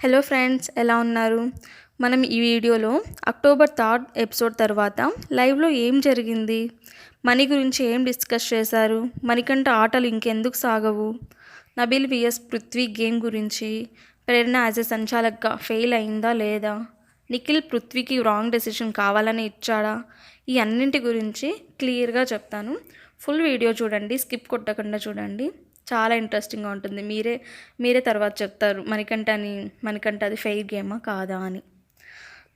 Hello friends, ఎలా ఉన్నారు? మనం ఈ వీడియోలో అక్టోబర్ 3 ఎపిసోడ్ తర్వాత లైవ్లో ఏం జరిగింది, మనీ గురించి ఏం డిస్కస్ చేశారు, మణికంఠ ఆటలు ఇంకెందుకు సాగవు, నబీల్ విఎస్ పృథ్వీ గేమ్ గురించి, ప్రేరణ యాజ్ ఎ సంచాలక్గా ఫెయిల్ అయిందా లేదా, నిఖిల్ పృథ్వీకి రాంగ్ డెసిషన్ కావాలని ఇచ్చాడా, ఈ అన్నింటి గురించి క్లియర్గా చెప్తాను. ఫుల్ వీడియో చూడండి, స్కిప్ కొట్టకుండా చూడండి. చాలా ఇంట్రెస్టింగ్గా ఉంటుంది. మీరే తర్వాత చెప్తారు మణికంఠ అది ఫెయిర్ గేమా కాదా అని.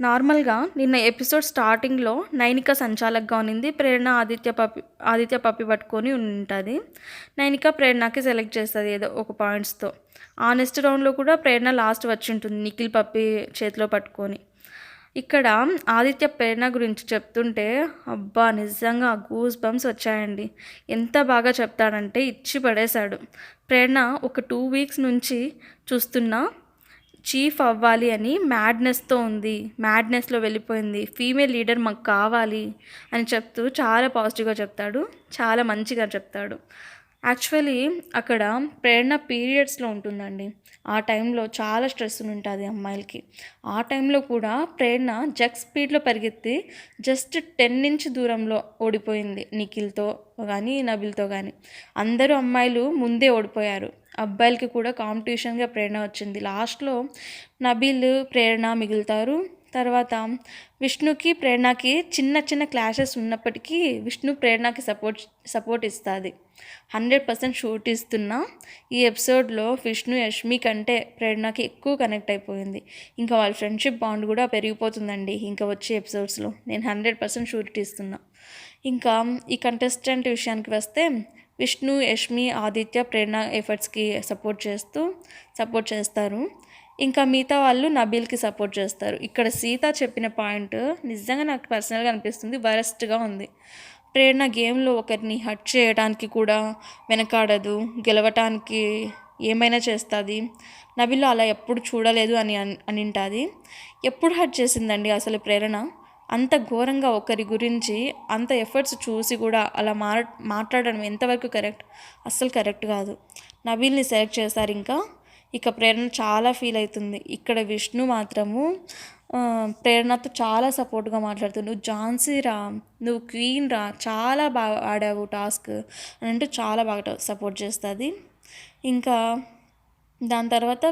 నార్మల్గా నిన్న ఎపిసోడ్ స్టార్టింగ్లో నైనిక సంచాలక్గా ఉన్నింది. ప్రేరణ ఆదిత్య పప్పి పట్టుకొని ఉంటుంది. నైనిక ప్రేరణకి సెలెక్ట్ చేస్తుంది ఏదో ఒక పాయింట్స్తో. ఆ నెక్స్ట్ రౌండ్లో కూడా ప్రేరణ లాస్ట్ వచ్చి ఉంటుంది నిఖిల్ పప్పి చేతిలో పట్టుకొని. ఇక్కడ ఆదిత్య ప్రేరణ గురించి చెప్తుంటే అబ్బా నిజంగా గూస్ బంప్స్ వచ్చాయండి. ఎంత బాగా చెప్తాడంటే ఇచ్చి పడేశాడు. ప్రేరణ ఒక 2 వీక్స్ నుంచి చూస్తున్నా చీఫ్ అవ్వాలి అని మ్యాడ్నెస్తో ఉంది, మ్యాడ్నెస్లో వెళ్ళిపోయింది, ఫీమేల్ లీడర్ మాకు కావాలి అని చెప్తూ చాలా పాజిటివ్గా చెప్తాడు, చాలా మంచిగా చెప్తాడు. యాక్చువల్లీ అక్కడ ప్రేరణ పీరియడ్స్లో ఉంటుందండి. ఆ టైంలో చాలా స్ట్రెస్ ఉంటుంది అమ్మాయిలకి. ఆ టైంలో కూడా ప్రేరణ జగ్ స్పీడ్లో పరిగెత్తి జస్ట్ 10 ఇంచ్ దూరంలో ఓడిపోయింది నిఖిల్తో కానీ నబీల్తో కానీ. అందరూ అమ్మాయిలు ముందే ఓడిపోయారు. అబ్బాయిలకి కూడా కాంపిటీషన్గా ప్రేరణ వచ్చింది. లాస్ట్లో నబీల్ ప్రేరణ మిగులుతారు. తర్వాత విష్ణుకి ప్రేరణకి చిన్న చిన్న క్లాషెస్ ఉన్నప్పటికీ విష్ణు ప్రేరణకి సపోర్ట్ ఇస్తుంది. 100% షూట్ ఇస్తున్నా ఈ ఎపిసోడ్లో విష్ణు యష్మి కంటే ప్రేరణకి ఎక్కువ కనెక్ట్ అయిపోయింది. ఇంకా వాళ్ళ ఫ్రెండ్షిప్ బాండ్ కూడా పెరిగిపోతుందండి ఇంకా వచ్చే ఎపిసోడ్స్లో. నేను 100% షూట్ ఇస్తున్నా. ఇంకా ఈ కంటెస్టెంట్ విషయానికి వస్తే విష్ణు యష్మి ఆదిత్య ప్రేరణ ఎఫర్ట్స్కి సపోర్ట్ చేస్తారు. ఇంకా మిగతా వాళ్ళు నబీల్కి సపోర్ట్ చేస్తారు. ఇక్కడ సీత చెప్పిన పాయింట్ నిజంగా నాకు పర్సనల్గా అనిపిస్తుంది, వరస్ట్గా ఉంది. ప్రేరణ గేమ్లో ఒకరిని హర్ట్ చేయడానికి కూడా వెనకాడదు, గెలవటానికి ఏమైనా చేస్తుంది. నబీల్లో అలా ఎప్పుడు చూడలేదు అని ఉంటుంది. ఎప్పుడు హర్ట్ చేసిందండి అసలు ప్రేరణ? అంత ఘోరంగా ఒకరి గురించి అంత ఎఫర్ట్స్ చూసి కూడా అలా మాట్లాడడం ఎంతవరకు కరెక్ట్? అస్సలు కరెక్ట్ కాదు. నబీల్ని సెలెక్ట్ చేశారు. ఇక ప్రేరణ చాలా ఫీల్ అవుతుంది. ఇక్కడ విష్ణు మాత్రము ప్రేరణతో చాలా సపోర్ట్గా మాట్లాడుతుంది. నువ్వు ఝాన్సీ రా, నువ్వు క్వీన్ రా, చాలా బాగా ఆడావు టాస్క్ అని అంటూ చాలా బాగా సపోర్ట్ చేస్తుంది. ఇంకా దాని తర్వాత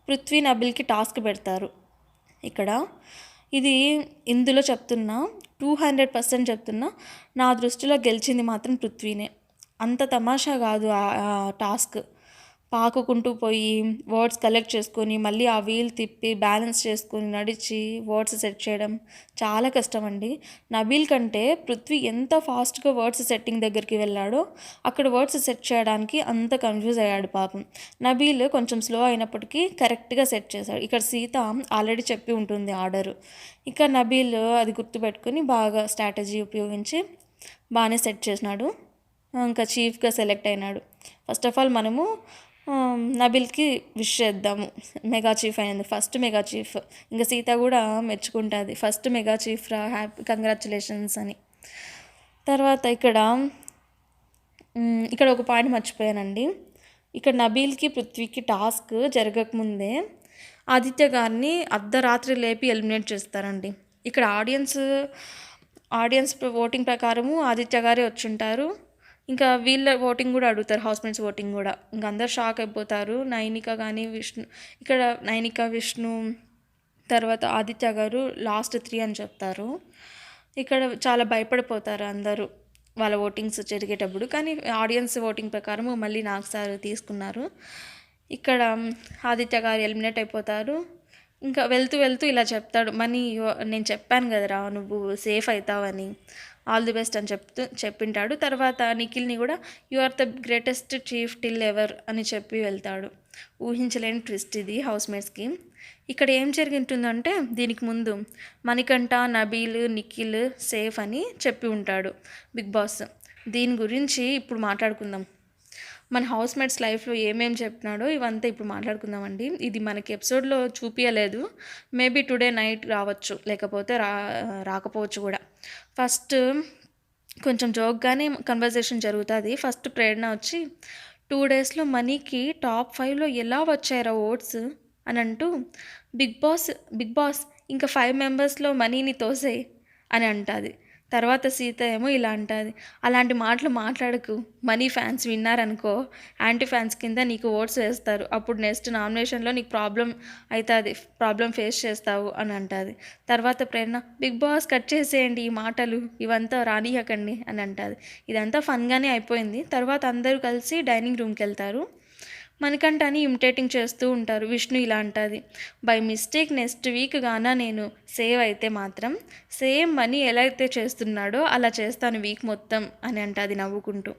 పృథ్వీ నబీల్కి టాస్క్ పెడతారు. ఇందులో చెప్తున్నా 200% చెప్తున్నా, నా దృష్టిలో గెలిచింది మాత్రం పృథ్వీనే. అంత తమాషా కాదు ఆ టాస్క్. పాకుకుంటూ పోయి వర్డ్స్ కలెక్ట్ చేసుకొని మళ్ళీ ఆ వీల్ తిప్పి బ్యాలెన్స్ చేసుకొని నడిచి వర్డ్స్ సెట్ చేయడం చాలా కష్టం అండి. నబీల్ కంటే పృథ్వీ ఎంత ఫాస్ట్గా వర్డ్స్ సెట్టింగ్ దగ్గరికి వెళ్ళాడో అక్కడ వర్డ్స్ సెట్ చేయడానికి అంత కన్ఫ్యూజ్ అయ్యాడు పాపం. నబీల్ కొంచెం స్లో అయినప్పటికీ కరెక్ట్గా సెట్ చేశాడు. ఇక్కడ సీత ఆల్రెడీ చెప్పి ఉంటుంది ఆర్డరు. ఇక నబీల్ అది గుర్తుపెట్టుకుని బాగా స్ట్రాటజీ ఉపయోగించి బాగానే సెట్ చేసినాడు. ఇంకా చీఫ్గా సెలెక్ట్ అయినాడు. ఫస్ట్ ఆఫ్ ఆల్ మనము నబీల్కి విష్ చేద్దాము, మెగా చీఫ్ అయింది, ఫస్ట్ మెగా చీఫ్. ఇంకా సీత కూడా మెచ్చుకుంటుంది, ఫస్ట్ మెగా చీఫ్ రా, హ్యాపీ కంగ్రాచులేషన్స్ అని. తర్వాత ఇక్కడ ఒక పాయింట్ మర్చిపోయానండి. ఇక్కడ నబీల్కి పృథ్వీకి టాస్క్ జరగకముందే ఆదిత్య గారిని అర్ధరాత్రి లేపి ఎలిమినేట్ చేస్తారండి. ఇక్కడ ఆడియన్స్ ఓటింగ్ ప్రకారము ఆదిత్య గారే వచ్చుంటారు. ఇంకా వీళ్ళ ఓటింగ్ కూడా అడుగుతారు, హౌస్మేట్స్ ఓటింగ్ కూడా. ఇంకా అందరు షాక్ అయిపోతారు. నైనిక కానీ విష్ణు, ఇక్కడ నైనిక విష్ణు తర్వాత ఆదిత్య గారు లాస్ట్ 3 అని చెప్తారు. ఇక్కడ చాలా భయపడిపోతారు అందరూ వాళ్ళ ఓటింగ్స్ జరిగేటప్పుడు. కానీ ఆడియన్స్ ఓటింగ్ ప్రకారం మళ్ళీ నాకు సార్ తీసుకున్నారు. ఇక్కడ ఆదిత్య గారు ఎలిమినేట్ అయిపోతారు. ఇంకా వెళ్తూ ఇలా చెప్తాడు, నేను చెప్పాను కదరా నువ్వు సేఫ్ అవుతావని, ఆల్ ది బెస్ట్ అని చెప్పింటాడు. తర్వాత నిఖిల్ని కూడా you are the greatest chief till ever అని చెప్పి వెళ్తాడు. ఊహించలేని ట్విస్ట్ ఇది హౌస్మేట్స్కి. ఇక్కడ ఏం జరిగింటుందంటే దీనికి ముందు మణికంఠ నబీల్ నిఖిల్ సేఫ్ అని చెప్పి ఉంటాడు బిగ్ బాస్. దీని గురించి ఇప్పుడు మాట్లాడుకుందాం. మన హౌస్మేట్స్ లైఫ్లో ఏమేమి చెప్పినాడో ఇవంతా ఇప్పుడు మాట్లాడుకుందామండి. ఇది మనకి ఎపిసోడ్లో చూపించలేదు, మేబీ టుడే నైట్ రావచ్చు, లేకపోతే రాకపోవచ్చు కూడా. ఫస్ట్ కొంచెం జోక్గానే కన్వర్జేషన్ జరుగుతుంది. ఫస్ట్ ప్రేరణ వచ్చి 2 డేస్లో మనీకి టాప్ 5లో ఎలా వచ్చారా ఓట్స్ అని అంటూ బిగ్ బాస్ ఇంకా 5 మెంబర్స్లో మనీని తోసేయి అని అంటుంది. తర్వాత సీత ఏమో ఇలా అంటుంది, అలాంటి మాటలు మాట్లాడకు, మనీ ఫ్యాన్స్ విన్నారనుకో యాంటీ ఫ్యాన్స్ కింద నీకు ఓట్స్ వేస్తారు, అప్పుడు నెక్స్ట్ నామినేషన్లో నీకు ప్రాబ్లం ఫేస్ చేస్తావు అని అంటుంది. తర్వాత ప్రేరణ, బిగ్ బాస్ కట్ చేసేయండి ఈ మాటలు, ఇవంతా రానియకండి అని అంటుంది. ఇదంతా ఫన్గానే అయిపోయింది. తర్వాత అందరూ కలిసి డైనింగ్ రూమ్కి వెళ్తారు. మనకంటని ఇమిటేటింగ్ చేస్తూ ఉంటారు. విష్ణు ఇలా అంటుంది, బై మిస్టేక్ నెక్స్ట్ వీక్ గాన నేను సేవ్ అయితే మాత్రం సేమ్ మనీ ఎలా అయితే చేస్తున్నాడో అలా చేస్తాను వీక్ మొత్తం అని అంటుంది నవ్వుకుంటూ.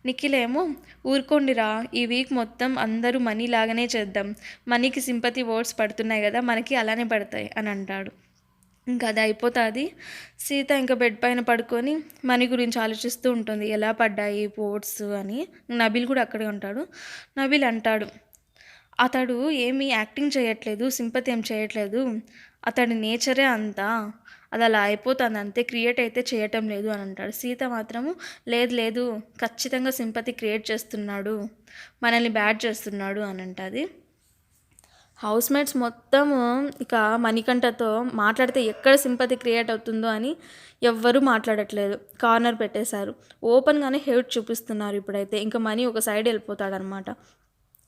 నిఖిల్ ఏమో, ఊరుకోండిరా, ఈ వీక్ మొత్తం అందరూ మనీ లాగానే చేద్దాం, మనీకి సింపతి ఓట్స్ పడుతున్నాయి కదా, మనకి అలానే పడతాయి అని అంటాడు. ఇంకా అది అయిపోతుంది. సీత ఇంకా బెడ్ పైన పడుకొని మనీ గురించి ఆలోచిస్తూ ఉంటుంది, ఎలా పడ్డాయి ఓట్స్ అని. నబీల్ కూడా అక్కడే ఉంటాడు. నబీల్ అంటాడు, అతడు ఏమీ యాక్టింగ్ చేయట్లేదు, సింపతి ఏం చేయట్లేదు, అతడి నేచరే అంతా, అది అలా అయిపోతుంది అంతే, క్రియేట్ అయితే చేయటం లేదు అని అంటాడు. సీత మాత్రము లేదు ఖచ్చితంగా సింపతి క్రియేట్ చేస్తున్నాడు, మనల్ని బ్యాడ్ చేస్తున్నాడు అని అంటుంది. హౌస్ మేట్స్ మొత్తము ఇక మణికంఠతో మాట్లాడితే ఎక్కడ సింపతి క్రియేట్ అవుతుందో అని ఎవ్వరూ మాట్లాడట్లేదు, కార్నర్ పెట్టేశారు. ఓపెన్గానే హేట్ చూపిస్తున్నారు. ఇప్పుడైతే ఇంకా మనీ ఒక సైడ్ వెళ్ళిపోతాడనమాట.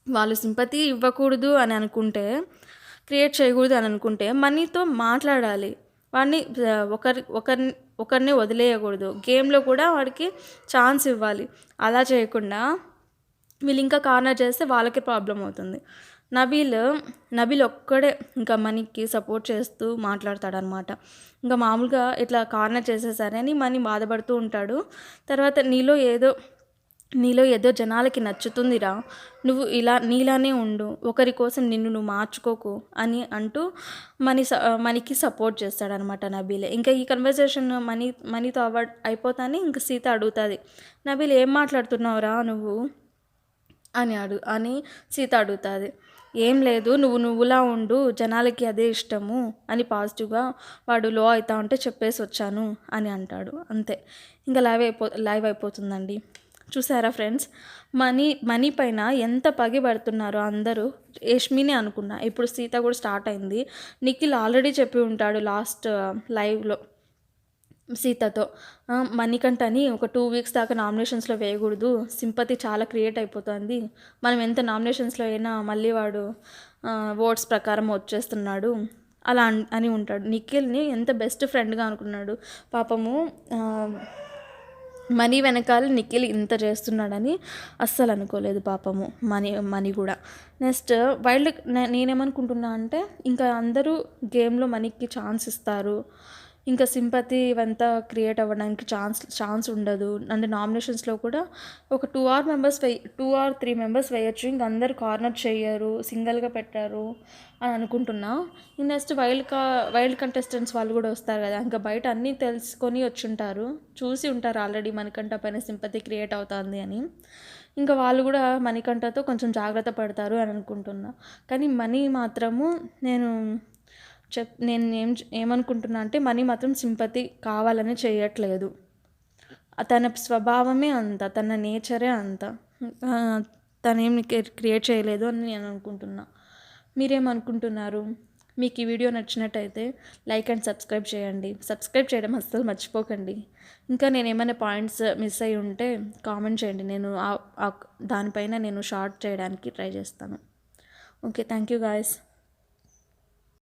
వాళ్ళు సింపతి ఇవ్వకూడదు అని అనుకుంటే, క్రియేట్ చేయకూడదు అని అనుకుంటే మనీతో మాట్లాడాలి. వాడిని ఒకరిని వదిలేయకూడదు. గేమ్లో కూడా వాడికి ఛాన్స్ ఇవ్వాలి. అలా చేయకుండా వీళ్ళు ఇంకా కార్నర్ చేస్తే వాళ్ళకి ప్రాబ్లం అవుతుంది. నబీల్ ఒక్కడే ఇంకా మనీకి సపోర్ట్ చేస్తూ మాట్లాడతాడనమాట. ఇంకా మామూలుగా ఇట్లా కార్నర్ చేసేసరని మనీ బాధపడుతూ ఉంటాడు. తర్వాత నీలో ఏదో జనాలకి నచ్చుతుందిరా, నువ్వు నీలానే ఉండు, ఒకరి కోసం నిన్ను నువ్వు మార్చుకోకు అని అంటూ మనీకి సపోర్ట్ చేస్తాడనమాట నబీలే. ఇంకా ఈ కన్వర్జేషన్ మనీతో అయిపోతానే ఇంకా సీత అడుగుతుంది, నబీల్ ఏం మాట్లాడుతున్నావురా నువ్వు అని సీత అడుగుతుంది. ఏం లేదు, నువ్వులా ఉండు, జనాలకి అదే ఇష్టము అని పాజిటివ్గా వాడు లో అవుతా ఉంటే చెప్పేసి వచ్చాను అని అంటాడు. అంతే, ఇంకా లైవ్ అయిపోతుందండి. చూసారా ఫ్రెండ్స్, మనీ పైన ఎంత పగిపడుతున్నారో అందరూ. యష్మినే అనుకున్నా, ఇప్పుడు సీత కూడా స్టార్ట్ అయింది. నిఖిల్ ఆల్రెడీ చెప్పి ఉంటాడు లాస్ట్ లైవ్లో సీతతో, మణికంఠని ఒక 2 వీక్స్ దాకా నామినేషన్స్లో వేయకూడదు, సింపతి చాలా క్రియేట్ అయిపోతుంది, మనం ఎంత నామినేషన్స్లో అయినా మళ్ళీ వాడు ఓట్స్ ప్రకారం వచ్చేస్తున్నాడు అలా అని ఉంటాడు. నిఖిల్ని ఎంత బెస్ట్ ఫ్రెండ్గా అనుకున్నాడు. పాపము మనీ వెనకాల నిఖిల్ ఇంత చేస్తున్నాడని అస్సలు అనుకోలేదు పాపము మనీ కూడా. నెక్స్ట్ నేనేమనుకుంటున్నా అంటే, ఇంకా అందరూ గేమ్లో మనీకి ఛాన్స్ ఇస్తారు, ఇంకా సింపతి ఇవంతా క్రియేట్ అవ్వడానికి ఛాన్స్ ఉండదు. అంటే నామినేషన్స్లో కూడా ఒక 2 or 3 మెంబర్స్ వేయచ్చు, ఇంక అందరు కార్నర్ చేయరు, సింగిల్గా పెట్టారు అని అనుకుంటున్నా. నెక్స్ట్ వైల్డ్ కంటెస్టెంట్స్ వాళ్ళు కూడా వస్తారు కదా, ఇంకా బయట అన్నీ తెలుసుకొని చూసి ఉంటారు ఆల్రెడీ మణికంఠ పైన సింపతి క్రియేట్ అవుతుంది అని. ఇంకా వాళ్ళు కూడా మణికంఠతో కొంచెం జాగ్రత్త పడతారు అని అనుకుంటున్నా. కానీ మనీ మాత్రము నేను ఏమనుకుంటున్నా అంటే, మనీ మాత్రం సింపతి కావాలని చేయట్లేదు, తన స్వభావమే అంత, తన నేచరే అంత, తనేం క్రియేట్ చేయలేదు అని నేను అనుకుంటున్నా. మీరేమనుకుంటున్నారు? మీకు ఈ వీడియో నచ్చినట్టయితే లైక్ అండ్ సబ్స్క్రైబ్ చేయండి. సబ్స్క్రైబ్ చేయడం అస్సలు మర్చిపోకండి. ఇంకా నేను ఏమైనా పాయింట్స్ మిస్ అయ్యి ఉంటే కామెంట్ చేయండి, నేను దానిపైన నేను షార్ట్ చేయడానికి ట్రై చేస్తాను. Okay, thank you guys.